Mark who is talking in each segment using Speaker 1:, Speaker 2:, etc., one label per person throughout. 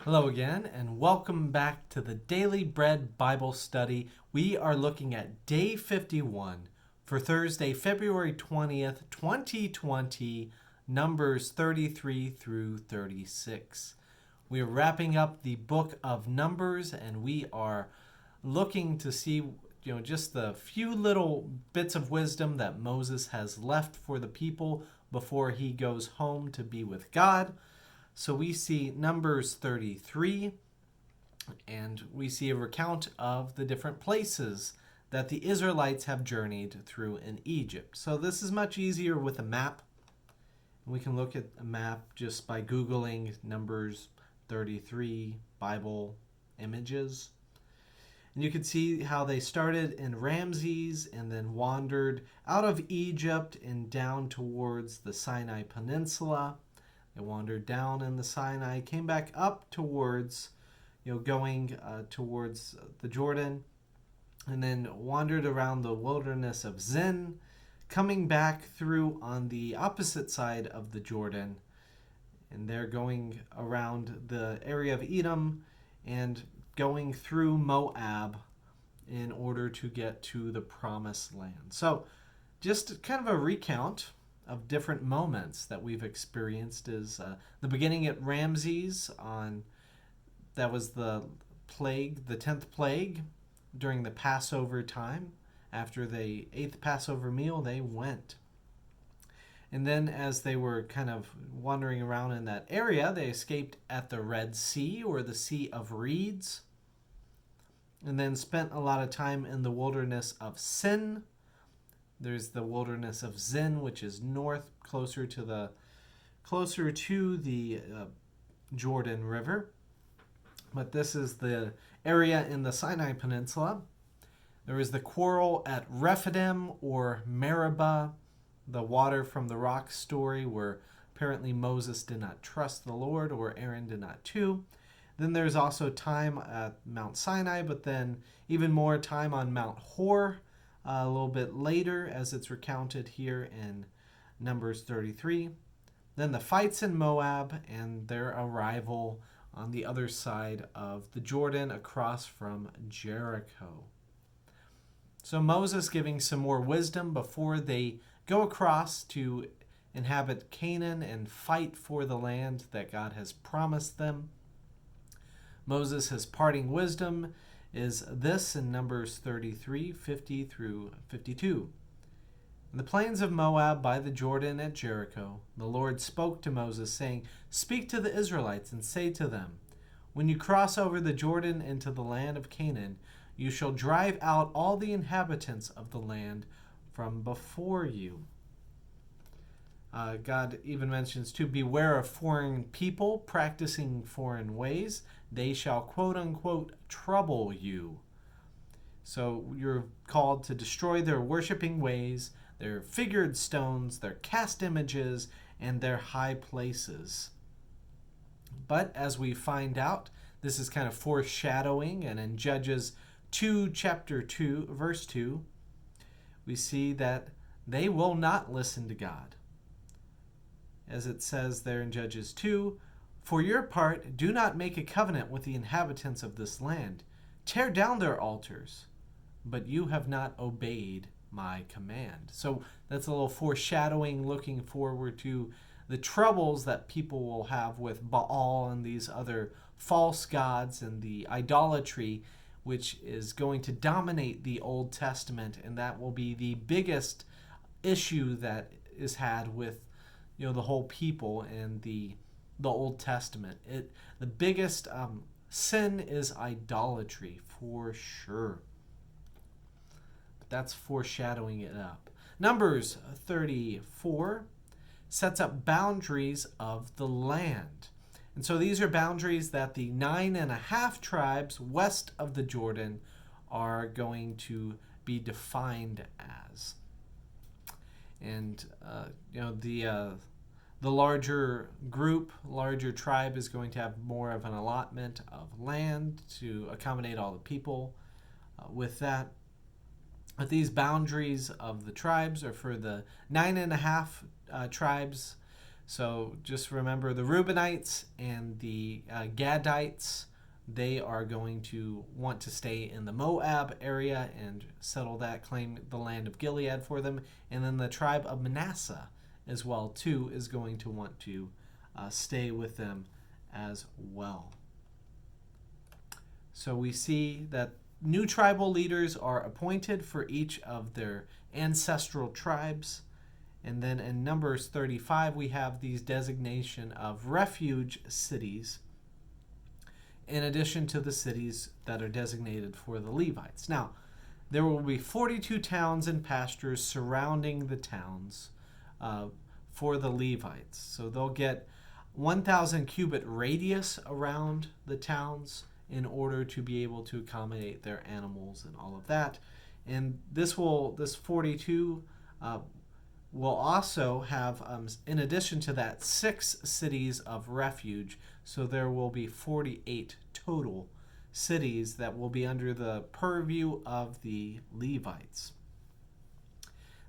Speaker 1: Hello again, and welcome back to the Daily Bread Bible Study. We are looking at day 51 for Thursday, February 20th, 2020, Numbers 33 through 36. We are wrapping up the book of Numbers, and we are looking to see just the few little bits of wisdom that Moses has left for the people before he goes home to be with God. So we see Numbers 33, and we see a recount of the different places that the Israelites have journeyed through in Egypt. So this is much easier with a map. We can look at a map just by Googling Numbers 33 Bible images. And you can see how they started in Ramses and then wandered out of Egypt and down towards the Sinai Peninsula. They wandered down in the Sinai, came back up towards, going towards the Jordan, and then wandered around the wilderness of Zin, coming back through on the opposite side of the Jordan. And they're going around the area of Edom and going through Moab in order to get to the promised land. So, just kind of a recount of different moments that we've experienced is the beginning at Ramses that was the plague, the 10th plague during the Passover time. After they ate the Passover meal, they went. And then as they were kind of wandering around in that area, they escaped at the Red Sea, or the Sea of Reeds, and then spent a lot of time in the wilderness of Sin. There's the wilderness of Zin, which is north, closer to the Jordan River. But this is the area in the Sinai Peninsula. There is the quarrel at Rephidim, or Meribah, the water from the rock story, where apparently Moses did not trust the Lord, or Aaron did not too. Then there's also time at Mount Sinai, but then even more time on Mount Hor, a little bit later, as it's recounted here in Numbers 33. Then the fights in Moab and their arrival on the other side of the Jordan across from Jericho. So Moses giving some more wisdom before they go across to inhabit Canaan and fight for the land that God has promised them. Moses' parting wisdom is this in Numbers 33, 50 through 52. In the plains of Moab by the Jordan at Jericho, the Lord spoke to Moses, saying, "Speak to the Israelites and say to them, when you cross over the Jordan into the land of Canaan, you shall drive out all the inhabitants of the land from before you." God even mentions to beware of foreign people practicing foreign ways. They shall, quote unquote, trouble you. So you're called to destroy their worshiping ways, their figured stones, their cast images, and their high places. But as we find out, this is kind of foreshadowing, and in Judges 2, chapter 2, verse 2, we see that they will not listen to God. As it says there in Judges 2, "For your part, do not make a covenant with the inhabitants of this land. Tear down their altars, but you have not obeyed my command." So that's a little foreshadowing, looking forward to the troubles that people will have with Baal and these other false gods and the idolatry, which is going to dominate the Old Testament, and that will be the biggest issue that is had with the whole people and the Old Testament. The biggest sin is idolatry, for sure. But that's foreshadowing it up. Numbers 34 sets up boundaries of the land. And so these are boundaries that the 9.5 tribes west of the Jordan are going to be defined as. And the larger group, larger tribe is going to have more of an allotment of land to accommodate all the people with that. But these boundaries of the tribes are for the 9.5 tribes So just remember the Reubenites and the Gadites, they are going to want to stay in the Moab area and settle that, claim the land of Gilead for them. And then the tribe of Manasseh as well, too, is going to want to stay with them as well. So we see that new tribal leaders are appointed for each of their ancestral tribes. And then in Numbers 35, we have these designation of refuge cities in addition to the cities that are designated for the Levites. Now, there will be 42 towns and pastures surrounding the towns for the Levites. So they'll get 1,000 cubit radius around the towns in order to be able to accommodate their animals and all of that. And this 42 will also have, in addition to that, 6 cities of refuge. So there will be 48 total cities that will be under the purview of the Levites.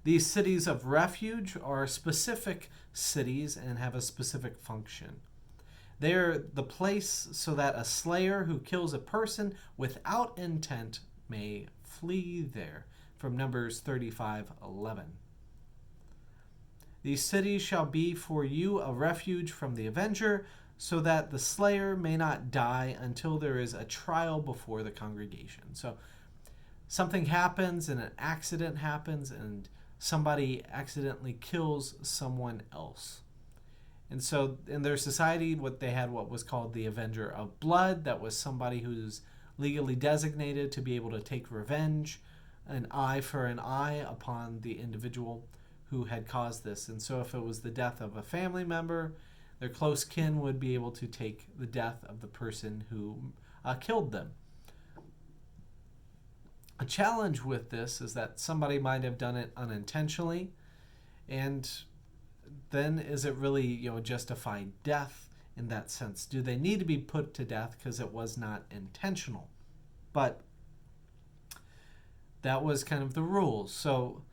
Speaker 1: These cities of refuge are specific cities and have a specific function. They're the place so that a slayer who kills a person without intent may flee there, from Numbers 35:11. These cities shall be for you a refuge from the avenger, so that the slayer may not die until there is a trial before the congregation. So something happens and an accident happens and somebody accidentally kills someone else. And so in their society, what was called the Avenger of Blood. That was somebody who's legally designated to be able to take revenge, an eye for an eye, upon the individual who had caused this. And so if it was the death of a family member, their close kin would be able to take the death of the person who killed them. A challenge with this is that somebody might have done it unintentionally, and then is it really justified death in that sense? Do they need to be put to death because it was not intentional? But that was kind of the rules. So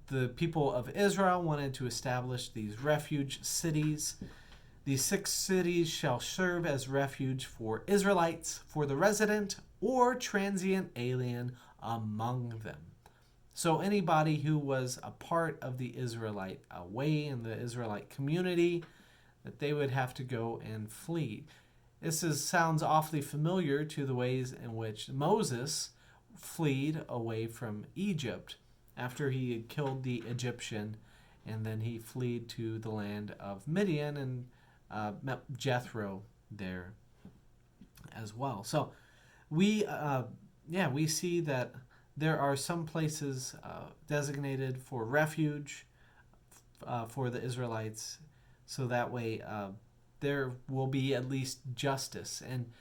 Speaker 1: the people of Israel wanted to establish these refuge cities. These 6 cities shall serve as refuge for Israelites, for the resident or transient alien among them. So anybody who was a part of the Israelite way in the Israelite community, that they would have to go and flee. This sounds awfully familiar to the ways in which Moses fled away from Egypt after he had killed the Egyptian, and then he fled to the land of Midian and met Jethro there as well. So we see that there are some places designated for refuge for the Israelites, so that way there will be at least justice. And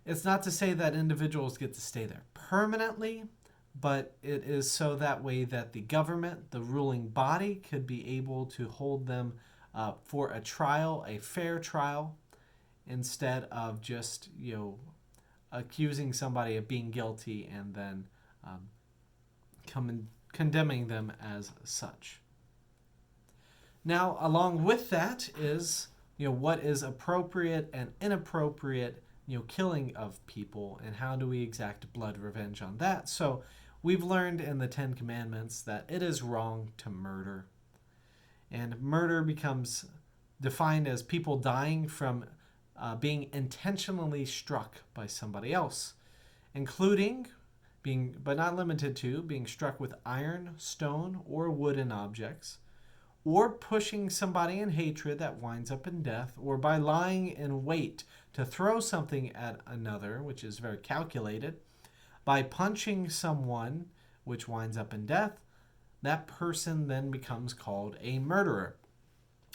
Speaker 1: it's not to say that individuals get to stay there permanently, but it is so that way that the government, the ruling body, could be able to hold them for a trial, a fair trial, instead of just accusing somebody of being guilty and then condemning them as such. Now, along with that is what is appropriate and inappropriate killing of people, and how do we exact blood revenge on that. So we've learned in the 10 Commandments that it is wrong to murder. And murder becomes defined as people dying from being intentionally struck by somebody else, including being, but not limited to, being struck with iron, stone, or wooden objects, or pushing somebody in hatred that winds up in death, or by lying in wait to throw something at another, which is very calculated, by punching someone, which winds up in death. That person then becomes called a murderer.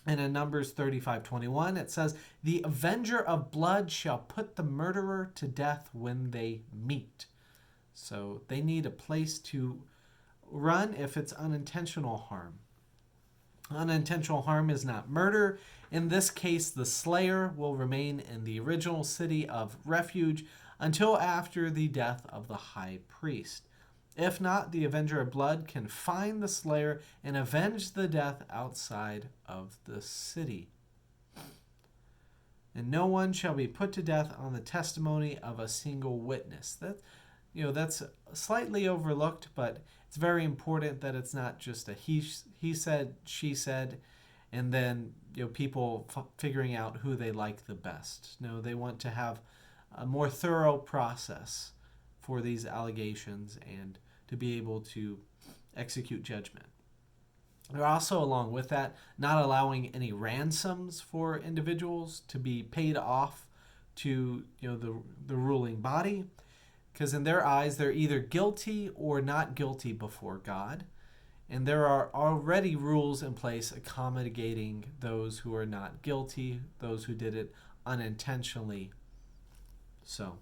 Speaker 1: And in Numbers 35:21, it says, "The avenger of blood shall put the murderer to death when they meet." So they need a place to run if it's unintentional harm. Unintentional harm is not murder. In this case, the slayer will remain in the original city of refuge until after the death of the high priest. If not, the avenger of blood can find the slayer and avenge the death outside of the city. And no one shall be put to death on the testimony of a single witness. That's slightly overlooked, but it's very important that it's not just a he said, she said, and then people figuring out who they like the best. No, they want to have a more thorough process for these allegations and to be able to execute judgment. They're also, along with that, not allowing any ransoms for individuals to be paid off to the ruling body, because in their eyes they're either guilty or not guilty before God, and there are already rules in place accommodating those who are not guilty, those who did it unintentionally. So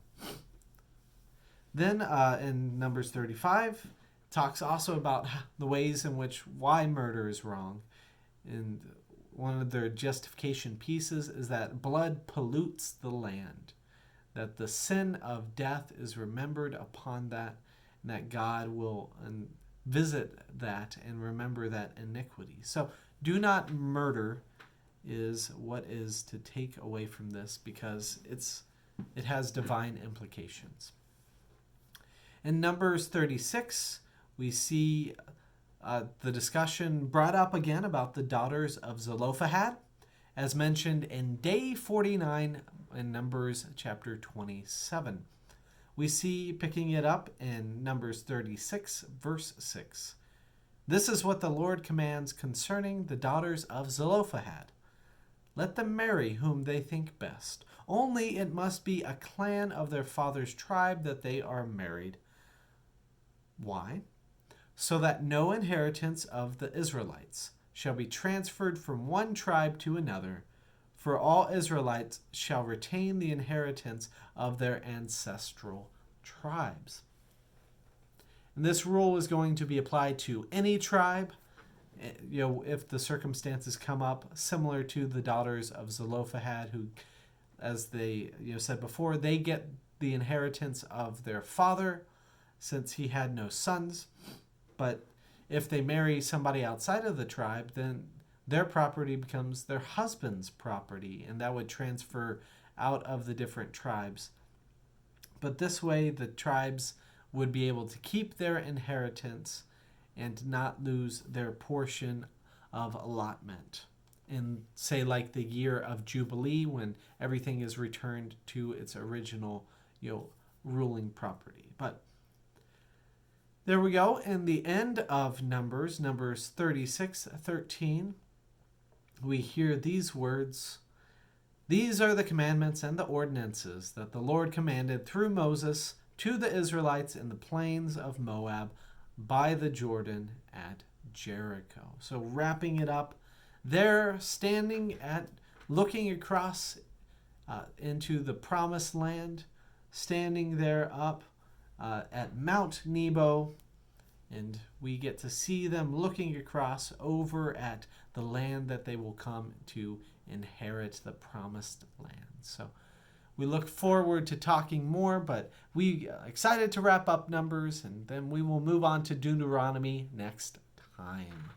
Speaker 1: then in Numbers 35, talks also about the ways in which why murder is wrong. And one of their justification pieces is that blood pollutes the land, that the sin of death is remembered upon that, and that God will visit that and remember that iniquity. So do not murder is what is to take away from this, because it has divine implications. In Numbers 36, we see the discussion brought up again about the daughters of Zelophehad, as mentioned in day 49 in Numbers chapter 27. We see picking it up in Numbers 36, verse 6. This is what the Lord commands concerning the daughters of Zelophehad. Let them marry whom they think best. Only it must be a clan of their father's tribe that they are married. Why? So that no inheritance of the Israelites shall be transferred from one tribe to another, for all Israelites shall retain the inheritance of their ancestral tribes. And this rule is going to be applied to any tribe, if the circumstances come up, similar to the daughters of Zelophehad, who, as they said before, they get the inheritance of their father, since he had no sons. But if they marry somebody outside of the tribe, then their property becomes their husband's property, and that would transfer out of the different tribes. But this way, the tribes would be able to keep their inheritance and not lose their portion of allotment in, say, like the year of Jubilee, when everything is returned to its original, ruling property. But there we go. In the end of Numbers 36:13, we hear these words. These are the commandments and the ordinances that the Lord commanded through Moses to the Israelites in the plains of Moab by the Jordan at Jericho. So wrapping it up, they're looking across into the promised land, standing there up at Mount Nebo, and we get to see them looking across over at the land that they will come to inherit, the promised land. So we look forward to talking more, but we are excited to wrap up Numbers, and then we will move on to Deuteronomy next time.